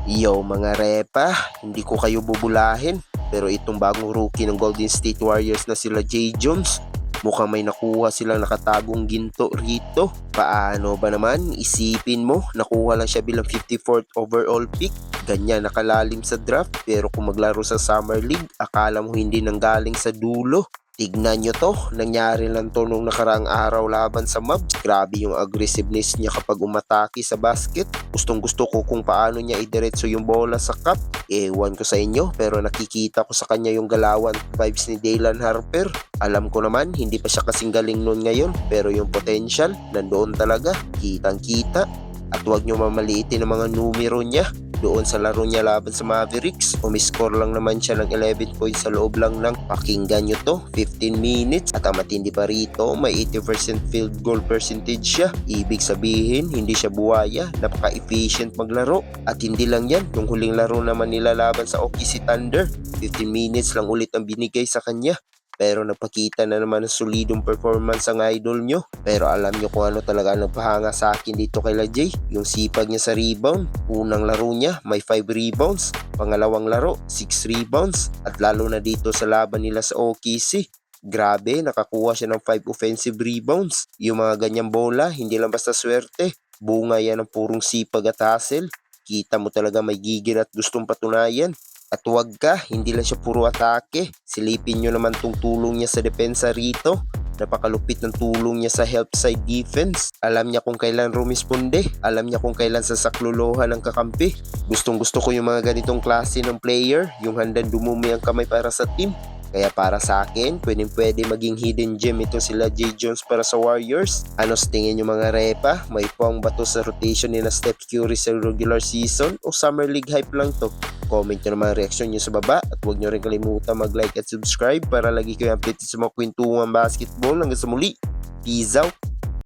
Yo mga repa, hindi ko kayo bubulahin. Pero itong bagong rookie ng Golden State Warriors na sila Jay Jones, mukhang may nakuha silang nakatagong ginto rito. Paano ba naman? Isipin mo, nakuha lang siya bilang 54th overall pick. Ganyan nakalalim sa draft, pero kung maglaro sa Summer League, akala mo hindi nanggaling sa dulo. Tignan nyo to, nangyari lang to nung nakaraang araw laban sa Mavs. Grabe yung aggressiveness niya kapag umatake sa basket. Gustong gusto ko kung paano niya idiretso yung bola sa cup. Ewan ko sa inyo, pero nakikita ko sa kanya yung galawan vibes ni Daylan Harper. Alam ko naman, hindi pa siya kasing galing nun ngayon, pero yung potential, nandoon talaga. Kitang kita. At huwag nyo mamaliitin ang mga numero niya. Doon sa laro niya laban sa Mavericks, umiscore lang naman siya ng 11 points sa loob lang ng pakinggan nyo to, 15 minutes. At ang matindi pa rito, may 80% field goal percentage siya. Ibig sabihin, hindi siya buwaya, napaka-efficient maglaro. At hindi lang yan, yung huling laro naman nila laban sa OKC Thunder, 15 minutes lang ulit ang binigay sa kanya. Pero nagpakita na naman ng solidong performance ang idol nyo. Pero alam nyo kung ano talaga ang nagpahanga sa akin dito kay Jay. Yung sipag niya sa rebound. Unang laro niya, may 5 rebounds. Pangalawang laro, 6 rebounds. At lalo na dito sa laban nila sa OKC. Grabe, nakakuha siya ng 5 offensive rebounds. Yung mga ganyang bola, hindi lang basta swerte. Bunga yan ng purong sipag at hustle. Kita mo talaga may gigil at gustong patunayan. At huwag ka, hindi lang siya puro atake. Silipin nyo naman tong tulong niya sa depensa rito. Napakalupit ng tulong niya sa help side defense. Alam niya kung kailan rumisponde. Alam niya kung kailan sasaklolohan ng kakampi. Gustong gusto ko yung mga ganitong klase ng player. Yung handang dumumi ang kamay para sa team. Kaya para sa akin, pwede maging hidden gem ito sila Jay Jones para sa Warriors. Ano sa tingin nyo mga repa? May puwang bato sa rotation ni na Steph Curry sa regular season o Summer League hype lang to? Comment nyo naman ang reaksyon nyo sa baba at huwag nyo rin kalimutan mag-like at subscribe para lagi kayo updated sa mga kwentuhan basketball. Hanggang sa muli, peace out!